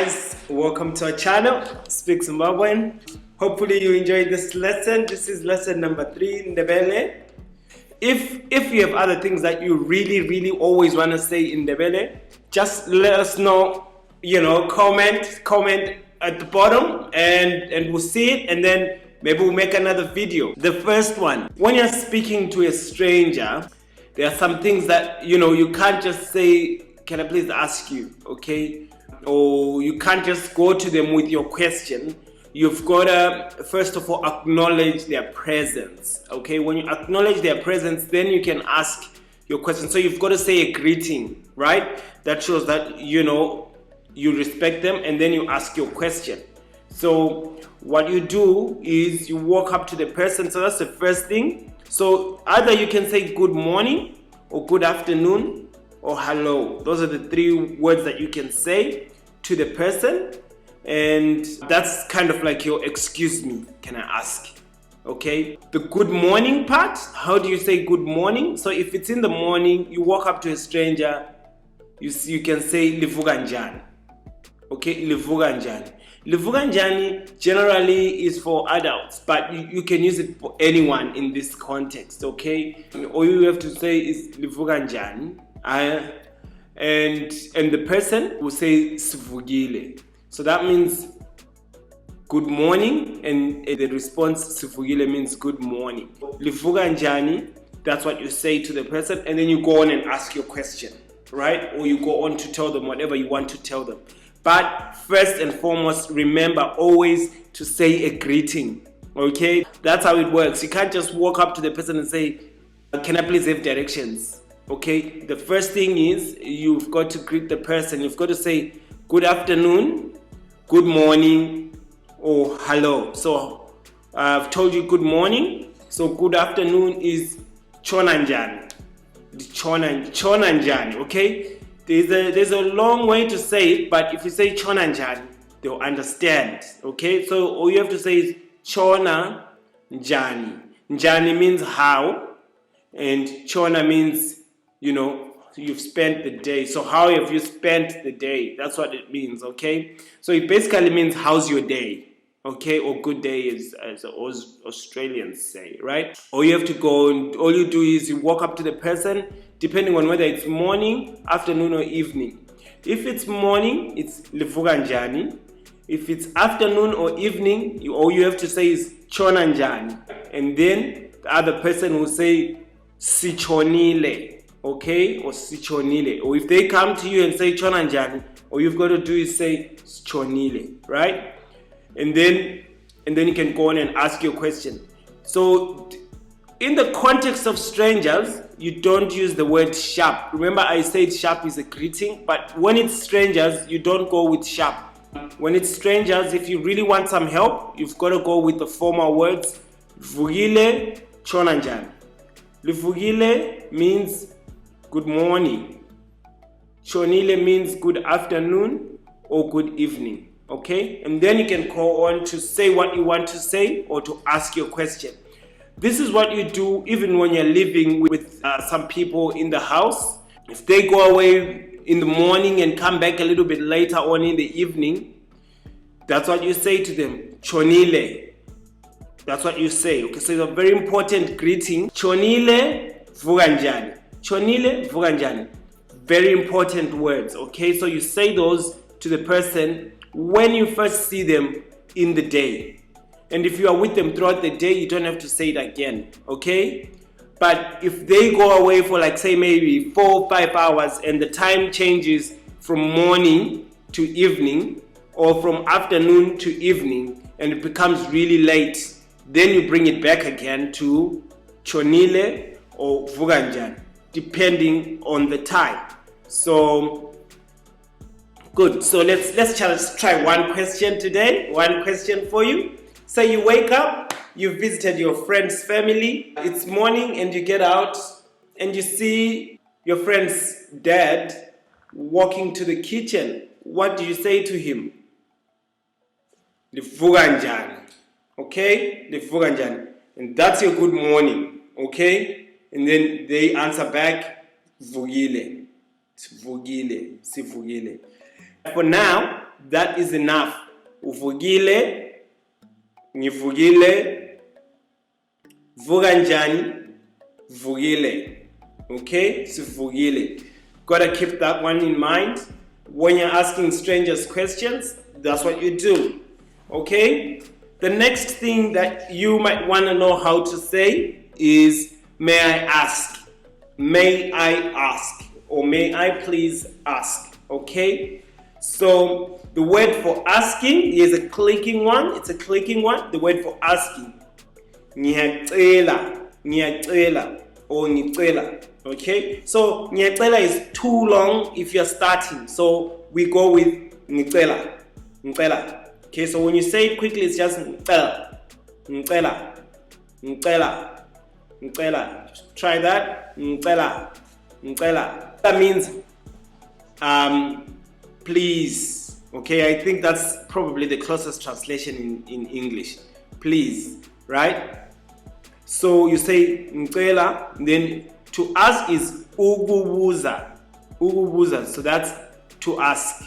guys, welcome to our channel, Speak Zimbabwean. Hopefully you enjoyed this lesson. This is lesson number 3, ndebele. If you have other things that you really always want to say in ndebele, just let us know, comment at the bottom and we'll see it, and then maybe we'll make another video. The first one, when you're speaking to a stranger, there are some things that you can't just say, can I please ask you, okay? Or you can't just go to them with your question. You've got to first of all acknowledge their presence, okay? When you acknowledge their presence, then you can ask your question. So you've got to say a greeting, right? That shows that you respect them, and then you ask your question. So what you do is you walk up to the person. So that's the first thing. So either you can say good morning or good afternoon or hello. Those are the 3 words that you can say to the person, and that's kind of like your excuse me, can I ask? Okay, the good morning part, how do you say good morning? So if it's in the morning, you walk up to a stranger, you can say livuka njani. Okay, livuka njani. Livuka njani generally is for adults, but you can use it for anyone in this context, okay? All you have to say is livuka njani. And the person will say sivugile. So that means good morning, and the response sivugile means good morning. Livuka njani, that's what you say to the person, and then you go on and ask your question, right? Or you go on to tell them whatever you want to tell them. But first and foremost, remember always to say a greeting, okay? That's how it works. You can't just walk up to the person and say, can I please have directions? Okay, the first thing is you've got to greet the person. You've got to say good afternoon, good morning, or hello. So I've told you good morning. So good afternoon is chona njani. Chona njani, okay? There's a long way to say it, but if you say chona njani, they'll understand, okay? So all you have to say is chona njani. Njani means how, and chona means you've spent the day. So how have you spent the day? That's what it means, okay? So it basically means how's your day, okay? Or good day, as Australians say, right? All you have to go, and all you do is you walk up to the person, depending on whether it's morning, afternoon, or evening. If it's morning, it's livuka njani. If it's afternoon or evening, all you have to say is chona njani. And then the other person will say sichonile. Okay, or sichonile. Or if they come to you and say chona njani, all you've got to do is say sichonile, right? And then you can go on and ask your question. So in the context of strangers, you don't use the word sharp. Remember I said sharp is a greeting, but when it's strangers, you don't go with sharp. When it's strangers, if you really want some help, you've got to go with the formal words. Vugile chona njani. Livugile means good morning. Chonile means good afternoon or good evening. Okay? And then you can go on to say what you want to say or to ask your question. This is what you do even when you're living with some people in the house. If they go away in the morning and come back a little bit later on in the evening, that's what you say to them. Chonile. That's what you say. Okay, so it's a very important greeting. Chonile vuka njani. Chonile vuka njani. Very important words. Okay, so you say those to the person when you first see them in the day. And if you are with them throughout the day, you don't have to say it again. Okay? But if they go away for like say maybe 4 or 5 hours and the time changes from morning to evening or from afternoon to evening and it becomes really late, then you bring it back again to chonile or vuka njani, depending on the time. So good. So let's just try one question today. One question for you. Say you wake up, you visited your friend's family. It's morning and you get out and you see your friend's dad walking to the kitchen. What do you say to him? Livuka njani. Okay? Livuka njani. And that's your good morning. Okay? And then they answer back, vugile. Sivugile. For now, that is enough. Uvukile, ngivukile, vuka njani, vukile. Okay, sivukile. Gotta keep that one in mind. When you're asking strangers questions, that's what you do. Okay? The next thing that you might want to know how to say is, may I ask? May I ask? Or may I please ask? Okay? So the word for asking is a clicking one. It's a clicking one. The word for asking. Ngiyacela, ngiyacela, or ngicela. Okay? So ngiyacela is too long if you're starting. So we go with ngicela, ngicela. Okay, so when you say it quickly, it's just ngicela, ngicela, ngicela, ngicela. Try that. Ngicela, ngicela. That means please. Okay, I think that's probably the closest translation in English. Please, right? So you say ngicela, then to ask is ukubuza. Ukubuza. So that's to ask.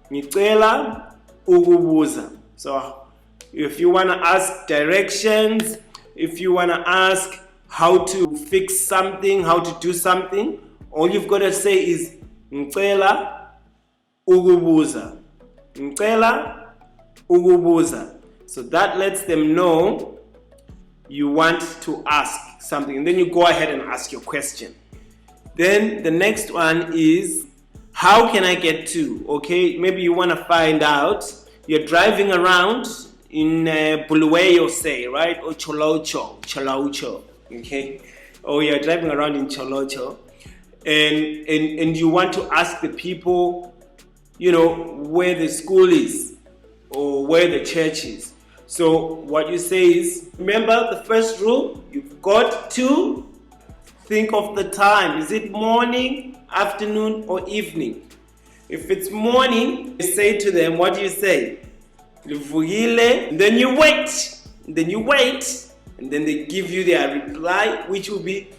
Ngicela ukubuza. So if you want to ask directions, if you want to ask how to fix something, how to do something, all you've got to say is ngicela ukubuza. Ngicela ukubuza. So that lets them know you want to ask something, and then you go ahead and ask your question. Then the next one is, how can I get to? Okay, maybe you want to find out. You're driving around in Bulawayo, say, right? Or Cholocho, okay? Or you're driving around in Cholocho, and you want to ask the people, you know, where the school is or where the church is. So what you say is, remember the first rule, you've got to think of the time. Is it morning, afternoon, or evening? If it's morning, you say to them, what do you say? Livugile. Then you wait. Then you wait. And then they give you their reply, which will be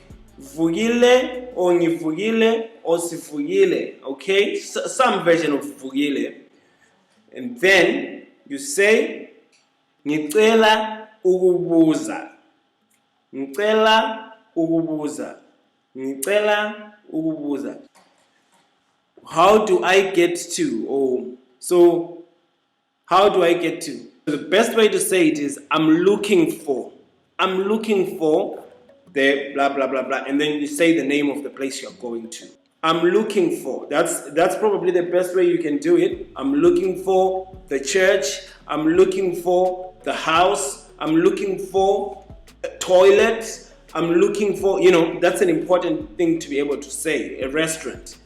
vugile or nivugile or sifugile. Okay? So, some version of vugile. And then you say, ngicela ukubuza. Ngicela ukubuza. Ngicela ukubuza. How do I get to? So how do I get to? The best way to say it is, I'm looking for. I'm looking for the blah blah blah blah, and then you say the name of the place you're going to. I'm looking for. That's probably the best way you can do it. I'm looking for the church. I'm looking for the house. I'm looking for a toilet. I'm looking for, you know, that's an important thing to be able to say. A restaurant,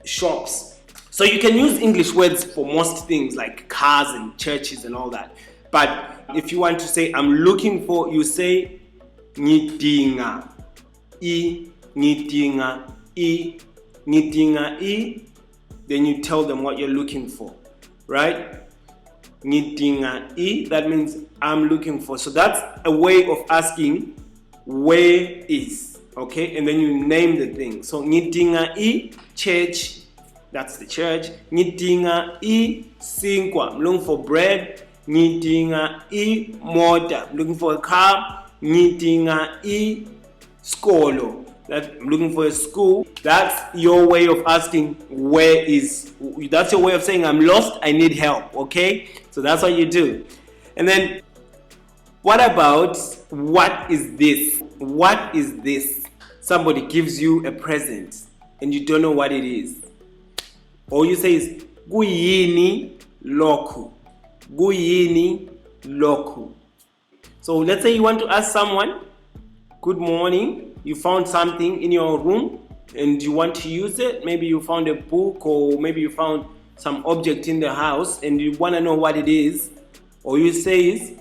shops. So you can use English words for most things like cars and churches and all that. But if you want to say I'm looking for, you say ngidinga I, ngidinga I, ngidinga I. Then you tell them what you're looking for, right? Ngidinga I, that means I'm looking for. So that's a way of asking where is, okay? And then you name the thing. So ngidinga I, church, that's the church. Ngidinga I, sinkwa, I'm looking for bread. Ngidinga I, motor, I'm looking for a car. Ngidinga I, skolo, that I'm looking for a school. That's your way of asking where is. That's your way of saying I'm lost, I need help, okay? So that's what you do. And then, what about what is this? What is this? Somebody gives you a present and you don't know what it is. All you say is guyini loku. Guyini loku. So let's say you want to ask someone, good morning, you found something in your room and you want to use it. Maybe you found a book, or maybe you found some object in the house and you want to know what it is. All you say is,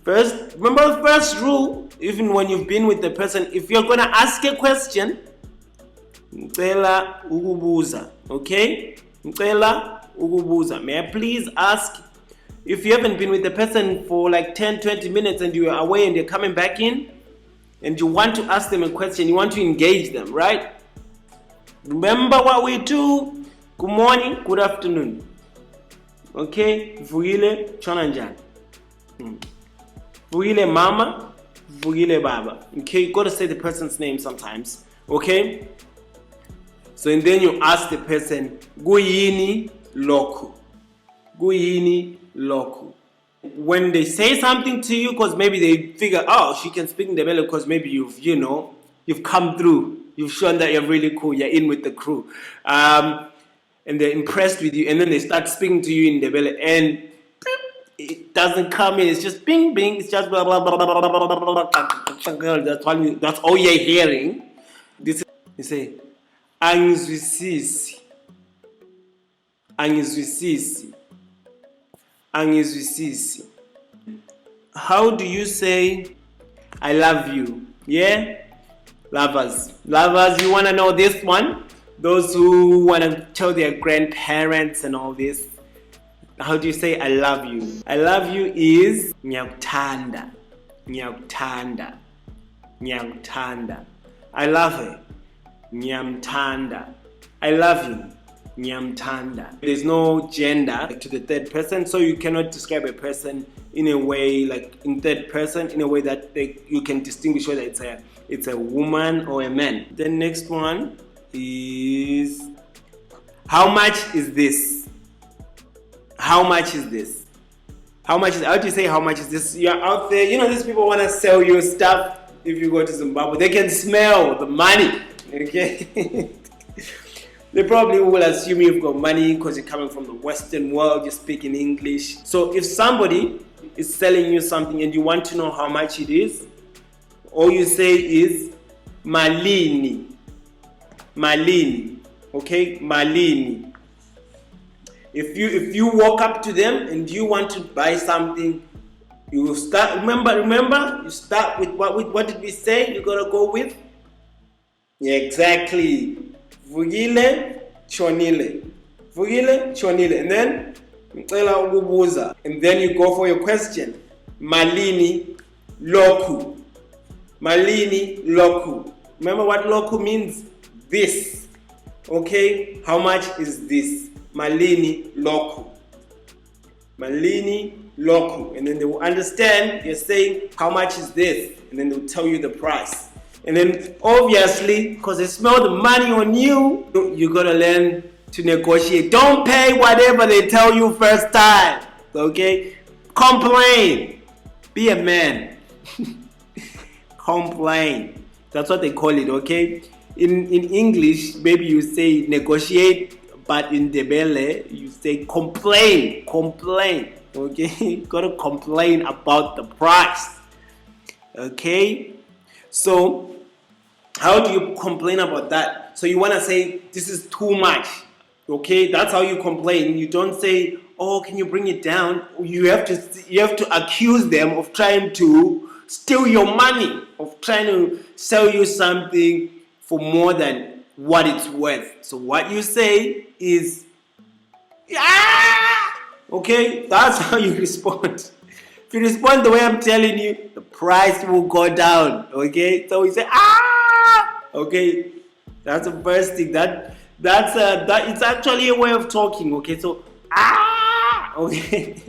first, remember the first rule, even when you've been with the person, if you're going to ask a question, ngicela ukubuza, okay? Ngicela ukubuza. May I please ask? If you haven't been with the person for like 10-20 minutes and you are away and they're coming back in and you want to ask them a question, you want to engage them, right? Remember what we do? Good morning, good afternoon. Okay, vugile chona njani. Vugile mama, vugile baba. Okay, you gotta say the person's name sometimes. Okay? So and then you ask the person, Guyini loku. Guyini loku. When they say something to you, because maybe they figure, oh, she can speak ndebele because maybe you've come through. You've shown that you're really cool. You're in with the crew. And they're impressed with you. And then they start speaking to you in ndebele. And it doesn't come in. It's just bing, bing. It's just blah, blah, blah, blah, blah, blah, blah, blah. That's all you're hearing. This is, you say, angizwisisi. Angizwisisi. Angizwisisi. How do you say I love you? Yeah? Lovers. Lovers, you want to know this one? Those who want to tell their grandparents and all this. How do you say I love you? I love you is nyakuthanda. Nyakuthanda. Nyakuthanda. I love her. Nyamthanda. I love you. Nyamthanda. There's no gender to the third person, so you cannot describe a person in a way like in third person in a way that you can distinguish whether it's a woman or a man. The next one is how much is this? How much is this? How do you say how much is this? You're out there, these people want to sell you stuff. If you go to Zimbabwe, they can smell the money. Okay. They probably will assume you've got money because you're coming from the Western world, you're speaking English. So if somebody is selling you something and you want to know how much it is, all you say is malini. Malini. Okay? Malini. If you walk up to them and you want to buy something, you will start. Remember, you start with what did we say? You gotta go with. Yeah, exactly. Vugile chonile. Vugile chonile. And then and then you go for your question. Malini loku. Malini loku. Remember what loku means? This. Okay? How much is this? Malini loku. Malini loku. And then they will understand you're saying how much is this? And then they'll tell you the price. And then obviously, because they smell the money on you, you gotta learn to negotiate. Don't pay whatever they tell you first time. Okay? Complain. Be a man. Complain. That's what they call it, okay? In English, maybe you say negotiate, but in ndebele, you say complain. Complain. Okay? You gotta complain about the price. Okay? So, how do you complain about that? So you want to say, this is too much. Okay, that's how you complain. You don't say, oh, can you bring it down? You have to accuse them of trying to steal your money, of trying to sell you something for more than what it's worth. So what you say is, yeah! Okay, that's how you respond. If you respond the way I'm telling you, the price will go down. Okay, so we say okay, that's the first thing. That it's actually a way of talking. Okay, so okay.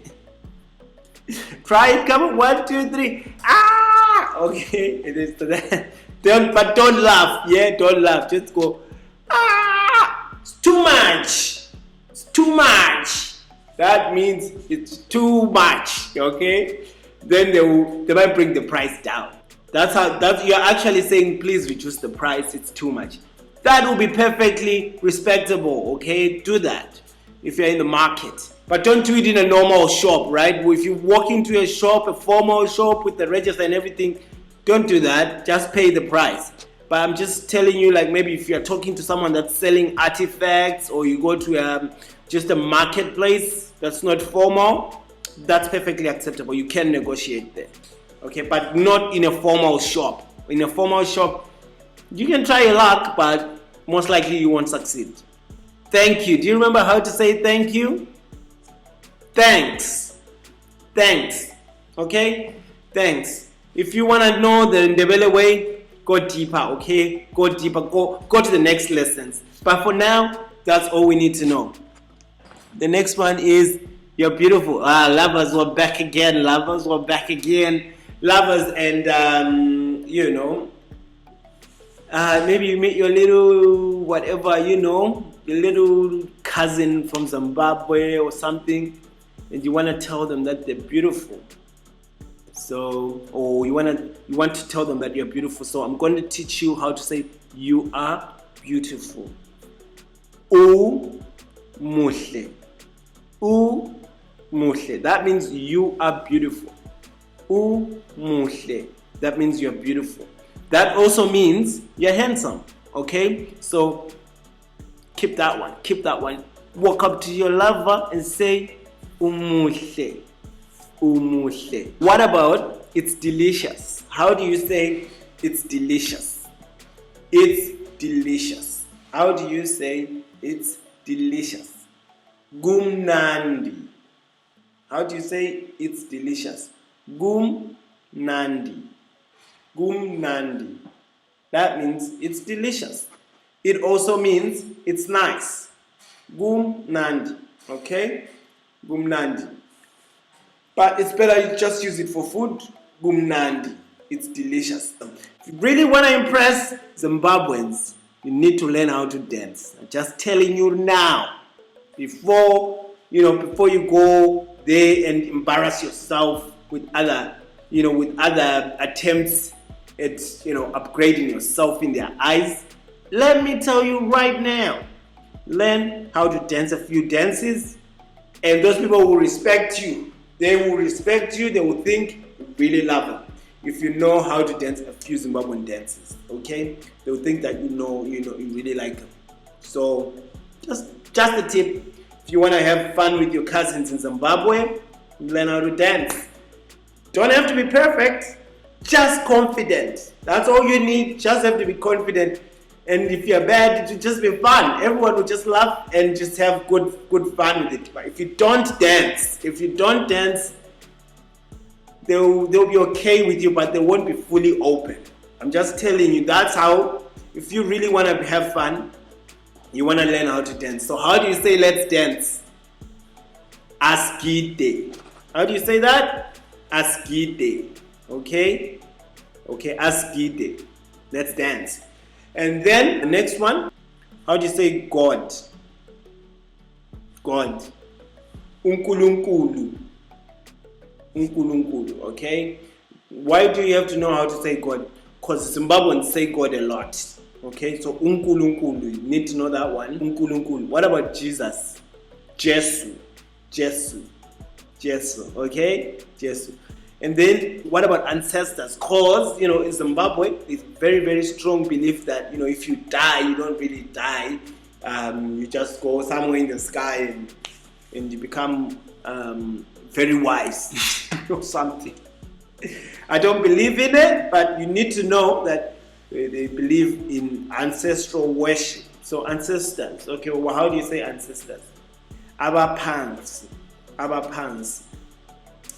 Try it. Come on, 1, 2, 3. Okay, it is that. Don't laugh. Yeah, don't laugh. Just go. It's too much. It's too much. That means it's too much, okay? Then they might bring the price down. That's you're actually saying, please reduce the price, it's too much. That will be perfectly respectable, okay? Do that if you're in the market. But don't do it in a normal shop, right? If you walk into a shop, a formal shop with the register and everything, don't do that. Just pay the price. But I'm just telling you, like maybe if you're talking to someone that's selling artifacts or you go to just a marketplace that's not formal, that's perfectly acceptable. You can negotiate there. Okay, but not in a formal shop. In a formal shop, you can try your luck, but most likely you won't succeed. Thank you. Do you remember how to say thank you? Thanks. Thanks. Okay? Thanks. If you want to know the ndebele way, go deeper, okay? Go deeper. Go to the next lessons. But for now, that's all we need to know. The next one is You're beautiful. Lovers were back again. Lovers were back again. Lovers, and maybe you meet your little whatever, your little cousin from Zimbabwe or something, and you want to tell them that they're beautiful. So, or you want to tell them that you're beautiful. So I'm going to teach you how to say you are beautiful. U muhle. U muhle. That means you are beautiful. U muhle. That means you're beautiful. That also means you're handsome. Okay? So keep that one. Keep that one. Walk up to your lover and say umuhle. Umuhle. What about it's delicious? How do you say it's delicious? It's delicious. How do you say it's delicious? Gumnandi. How do you say it's delicious? Gumnandi. Gumnandi. That means it's delicious. It also means it's nice. Gumnandi. Okay? Gumnandi. But it's better you just use it for food. Gumnandi. It's delicious. If you really want to impress Zimbabweans, you need to learn how to dance. I'm just telling you now. Before you go there and embarrass yourself with other attempts at upgrading yourself in their eyes. Let me tell you right now. Learn how to dance a few dances, and those people will respect you. They will respect you. They will think you really love them. If you know how to dance a few Zimbabwean dances, okay? They will think that you really like them. So just a tip. If you want to have fun with your cousins in Zimbabwe, learn how to dance. Don't have to be perfect, just confident. That's all you need. Just have to be confident. And if you're bad, it will just be fun. Everyone will just laugh and just have good fun with it. But if you don't dance, they'll be okay with you, but they won't be fully open. I'm just telling you, that's how, if you really want to have fun, you want to learn how to dance. So how do you say let's dance? Askide. How do you say that? Askide. Okay? Okay, askide. Let's dance. And then the next one, how do you say God? God. Unkulunkulu. Unkulunkulu, okay? Why do you have to know how to say God? Because Zimbabweans say God a lot. Okay, so unkulunkulu, you need to know that one. Unkulunkulu. What about Jesus? Jesu. Jesu. Jesu. Okay? Jesu. And then what about ancestors? Because, in Zimbabwe, it's very, very strong belief that, if you die, you don't really die. You just go somewhere in the sky and you become very wise or something. I don't believe in it, but you need to know that they believe in ancestral worship. So ancestors. Okay, well, how do you say ancestors? Abaphansi. Abaphansi.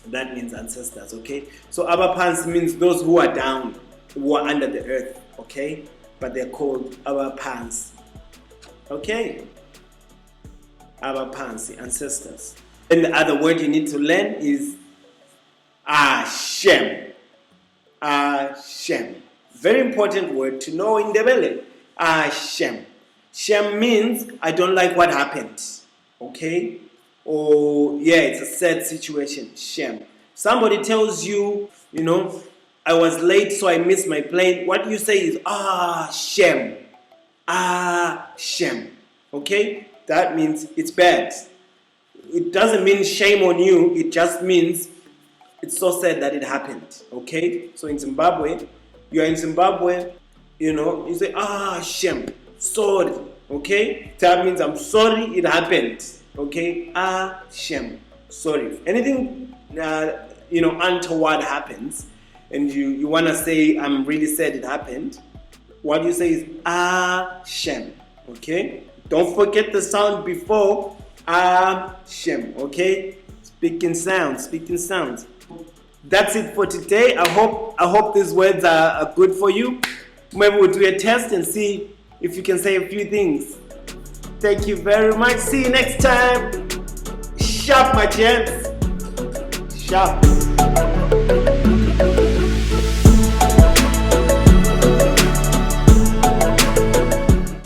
That means ancestors, okay? So Abaphansi means those who are down, who are under the earth, okay? But they're called Abaphansi. Okay? Abaphansi, ancestors. And the other word you need to learn is Hashem. Hashem. Very important word to know in ndebele. Hashem. Shem means I don't like what happened, okay? Or it's a sad situation. Shem. Somebody tells you, I was late, so I missed my plane. What you say is Shem. Shem. Okay? That means it's bad. It doesn't mean shame on you. It just means it's so sad that it happened. Okay? So in Zimbabwe, you are in Zimbabwe, you say Shem. Sorry. Okay? That means I'm sorry it happened. Okay, Shem. Sorry. If anything, untoward happens, and you want to say, I'm really sad it happened, what you say is Shem. Okay? Don't forget the sound before Shem. Okay? Speaking sounds. That's it for today. I hope these words are good for you. Maybe we'll do a test and see if you can say a few things. Thank you very much. See you next time. Shalom. sharp, my gents. Sharp.